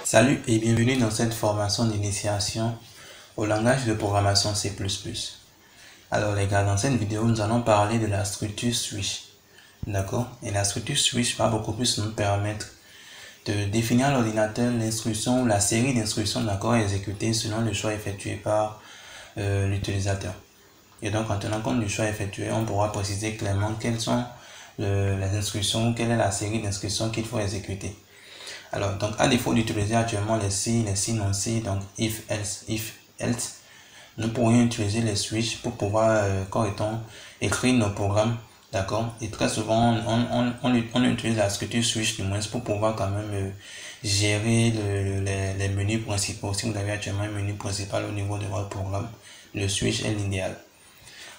Salut et bienvenue dans cette formation d'initiation au langage de programmation C++. Alors les gars, dans cette vidéo, nous allons parler de la structure switch. D'accord? Et la structure switch va beaucoup plus nous permettre de définir à l'ordinateur l'instruction ou la série d'instructions d'accord exécutées selon le choix effectué par l'utilisateur. Et donc en tenant compte du choix effectué, on pourra préciser clairement quelles sont les instructions, quelle est la série d'instructions qu'il faut exécuter. Alors, donc, à défaut d'utiliser actuellement les si, les si, non si, donc if, else, nous pourrions utiliser les switch pour pouvoir correctement écrire nos programmes, d'accord. Et très souvent, on utilise la structure switch du moins pour pouvoir quand même gérer les menus principaux. Si vous avez actuellement un menu principal au niveau de votre programme, le switch est l'idéal.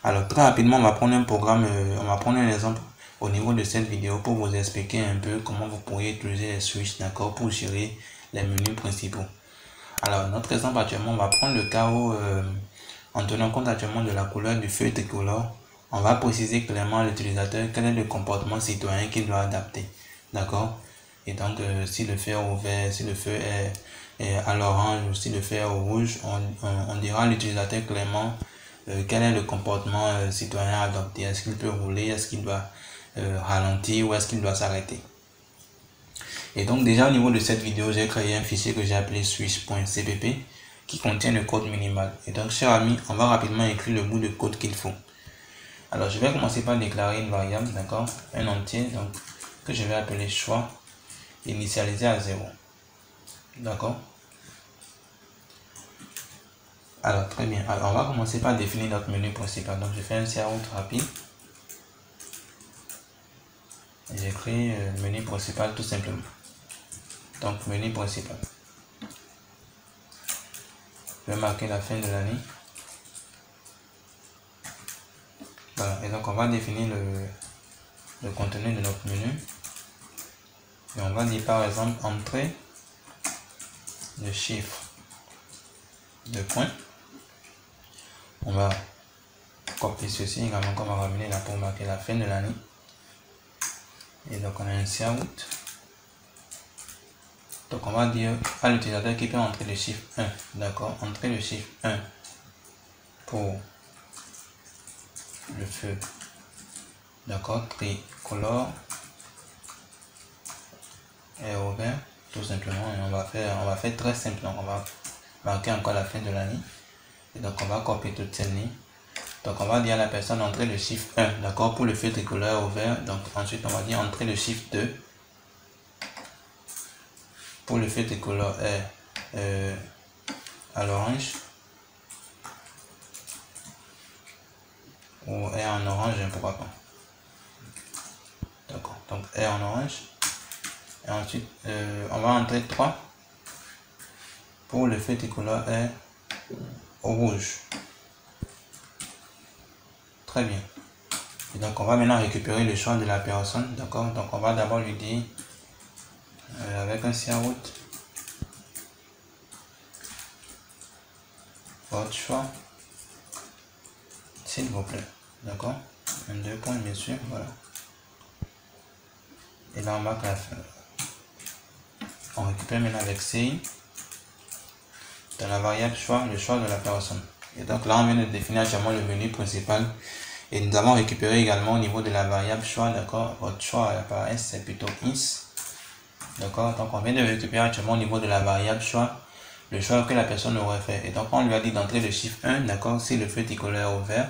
Alors, très rapidement, on va prendre un programme, on va prendre un exemple au niveau de cette vidéo pour vous expliquer un peu comment vous pourriez utiliser les switches, d'accord, pour gérer les menus principaux. Alors, notre exemple actuellement, on va prendre le cas où, en tenant compte actuellement de la couleur du feu tricolore, on va préciser clairement à l'utilisateur quel est le comportement citoyen qu'il doit adapter, d'accord. Et donc, si le feu est au vert, si le feu est à l'orange ou si le feu est au rouge, on dira à l'utilisateur clairement quel est le comportement citoyen adopté. Est-ce qu'il peut rouler, est-ce qu'il doit ralentir ou est-ce qu'il doit s'arrêter. Et donc déjà au niveau de cette vidéo, j'ai créé un fichier que j'ai appelé switch.cpp qui contient le code minimal. Et donc chers amis, on va rapidement écrire le bout de code qu'il faut. Alors je vais commencer par déclarer une variable, d'accord, un entier, donc que je vais appeler choix initialisé à 0. D'accord. Alors très bien, alors on va commencer par définir notre menu principal. Donc je fais un cout rapide. J'écris menu principal tout simplement. Donc menu principal. Je vais marquer la fin de l'année. Voilà, et donc on va définir le contenu de notre menu. Et on va dire par exemple entrée de chiffre de points. On va copier ceci également comme on va ramener là pour marquer la fin de l'année. Et donc on a un cout. Donc on va dire à l'utilisateur qui peut entrer le chiffre 1. D'accord, entrer le chiffre 1 pour le feu. D'accord, tricolore est au vert, tout simplement. Et on va faire très simple. Donc on va marquer encore la fin de l'année. Et donc on va copier toute cette ligne. Donc on va dire à la personne entrer le chiffre 1, d'accord, pour le feu tricolore au vert. Donc ensuite on va dire entrer le chiffre 2 pour le feu tricolore est à l'orange ou est en orange, pourquoi pas. D'accord, donc est en orange. Et ensuite on va entrer 3 pour le feu tricolore est au rouge. Très bien. Et donc on va maintenant récupérer le choix de la personne, d'accord. Donc on va d'abord lui dire avec un cout votre choix s'il vous plaît, d'accord, un 2 points bien sûr, voilà. Et là on marque la fin. On récupère maintenant avec CI dans la variable choix le choix de la personne. Et donc là on vient de définir actuellement le menu principal. Et nous avons récupéré également au niveau de la variable choix, d'accord, votre choix par S c'est plutôt is. D'accord, donc on vient de récupérer actuellement au niveau de la variable choix le choix que la personne aurait fait. Et donc on lui a dit d'entrer le chiffre 1, d'accord, si le feu tricolore est au vert,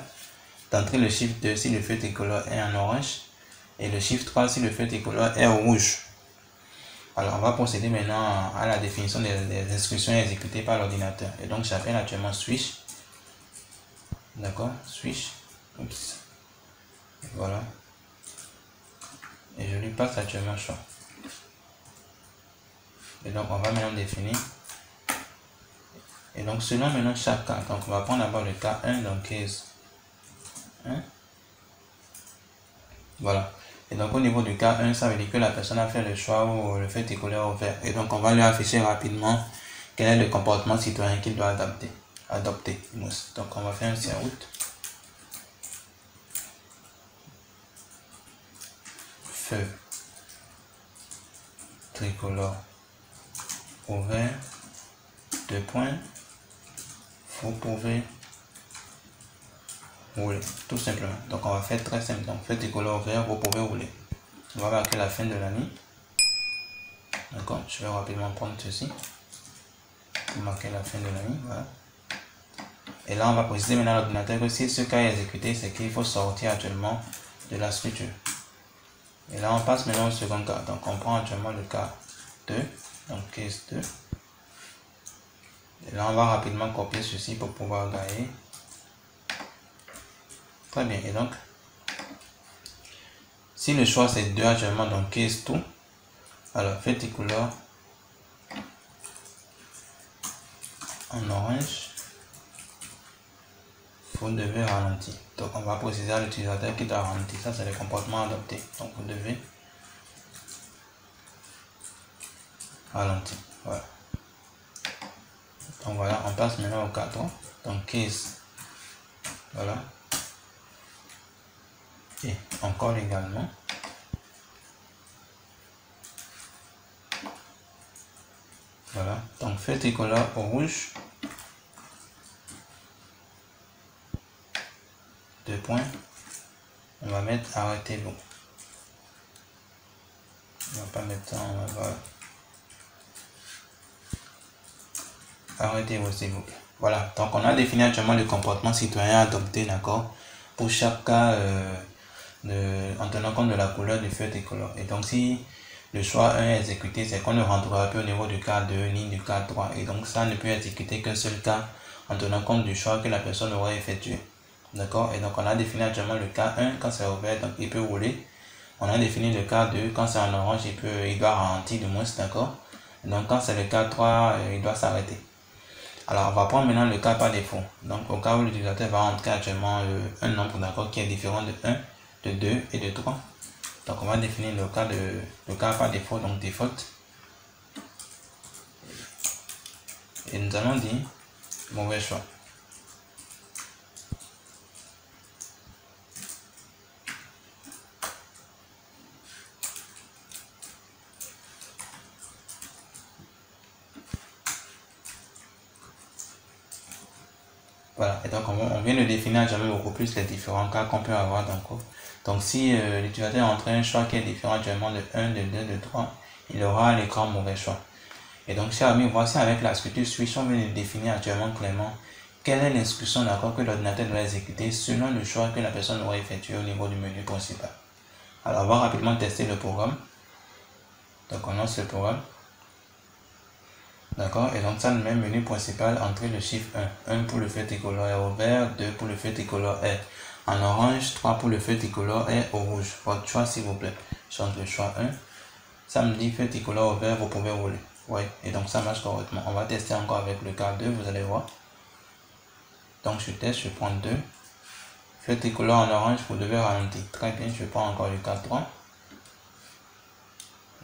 d'entrer le chiffre 2 si le feu tricolore est en orange, et le chiffre 3 si le feu tricolore est au rouge. Alors on va procéder maintenant à la définition des instructions exécutées par l'ordinateur. Et donc j'appelle actuellement switch. D'accord, switch. Oups. Et voilà. Et je lui passe actuellement choix. Et donc on va maintenant définir. Et donc selon maintenant chaque cas, donc on va prendre d'abord le cas 1, donc case 1. Voilà. Et donc au niveau du cas 1, ça veut dire que la personne a fait le choix ou le fait tricolore au vert. Et donc on va lui afficher rapidement quel est le comportement citoyen qu'il doit adopter. Donc on va faire un cout feu tricolore ouvert, deux points, vous pouvez rouler, tout simplement. Donc on va faire très simple. Donc fait tricolore ouvert, vous pouvez rouler. On va marquer la fin de la ligne. D'accord, je vais rapidement prendre ceci pour marquer la fin de la ligne. Voilà. Et là, on va préciser maintenant à l'ordinateur que si ce cas est exécuté, c'est qu'il faut sortir actuellement de la structure. Et là, on passe maintenant au second cas. Donc, on prend actuellement le cas 2, donc case 2. Et là, on va rapidement copier ceci pour pouvoir gagner. Très bien. Et donc, si le choix c'est 2 actuellement, donc case 2, alors fait tricolore en orange, vous devez ralentir. Donc on va préciser à l'utilisateur qui doit ralentir. Ça c'est le comportement adopté. Donc vous devez ralentir. Voilà. Donc voilà, on passe maintenant au cas 3. Donc case. Voilà. Et encore également. Voilà. Donc fait tricolore au rouge. 2 points. On va mettre arrêtez-vous. On va pas mettre ça, on va voir. Arrêtez-vous s'il vous plaît. Voilà, donc on a défini actuellement le comportement citoyen adopté, d'accord, pour chaque cas en tenant compte de la couleur du feu tricolore. Et donc si le choix 1 est exécuté, c'est qu'on ne rentrera plus au niveau du cas 2 ni du cas 3. Et donc ça ne peut exécuter qu'un seul cas en tenant compte du choix que la personne aura effectué. D'accord. Et donc on a défini actuellement le cas 1 quand c'est ouvert, donc il peut rouler. On a défini le cas 2 quand c'est en orange, il doit ralentir du moins, d'accord. Donc quand c'est le cas 3, il doit s'arrêter. Alors on va prendre maintenant le cas par défaut. Donc au cas où l'utilisateur va entrer actuellement un nombre, d'accord, qui est différent de 1, de 2 et de 3. Donc on va définir le cas par défaut, donc default. Et nous allons dire mauvais choix. Voilà, et donc on vient de définir jamais beaucoup plus les différents cas qu'on peut avoir. Donc si l'utilisateur a entré un choix qui est différent actuellement de 1, de 2, de 3, il aura à l'écran mauvais choix. Et donc chers amis, voici avec la structure switch, on vient de définir actuellement clairement quelle est l'instruction d'accord que l'ordinateur doit exécuter selon le choix que la personne aura effectué au niveau du menu principal. Alors on va rapidement tester le programme. Donc on lance le programme. D'accord, et donc ça nous met menu principal, entrée le chiffre 1. 1 pour le feu tricolore est au vert, 2 pour le feu tricolore est en orange, 3 pour le feu tricolore est au rouge. Votre choix s'il vous plaît. Je change le choix 1. Ça me dit feu tricolore au vert, vous pouvez rouler. Oui, et donc ça marche correctement. On va tester encore avec le cas 2, vous allez voir. Donc je teste, je prends 2. Feu tricolore en orange, vous devez ralentir. Très bien, je prends encore le cas 3.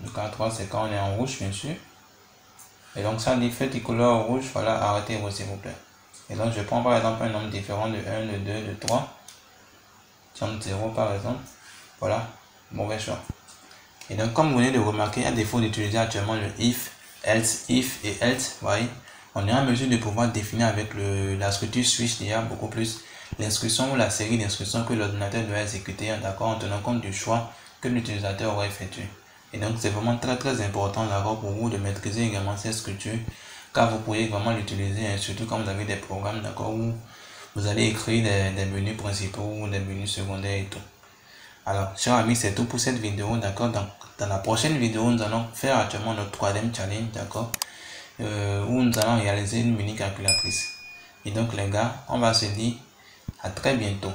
Le cas 3 c'est quand on est en rouge bien sûr. Et donc ça dit feu tricolore rouge, voilà, arrêtez-vous s'il vous plaît. Et donc je prends par exemple un nombre différent de 1, de 2, de 3. Tiens, 0 par exemple. Voilà, mauvais choix. Et donc comme vous venez de remarquer, à défaut d'utiliser actuellement le if, else, if et else, voyez, on est en mesure de pouvoir définir avec la structure switch d'IA beaucoup plus l'instruction ou la série d'instructions que l'ordinateur doit exécuter, d'accord, en tenant compte du choix que l'utilisateur aura effectué. Et donc c'est vraiment très important d'accord pour vous de maîtriser également cette structure, car vous pourriez vraiment l'utiliser, surtout quand vous avez des programmes, d'accord, où vous allez écrire des menus principaux ou des menus secondaires et tout. Alors chers amis, c'est tout pour cette vidéo, d'accord. Dans la prochaine vidéo, nous allons faire actuellement notre 3e challenge, d'accord, où nous allons réaliser une mini calculatrice. Et donc les gars, on va se dire à très bientôt.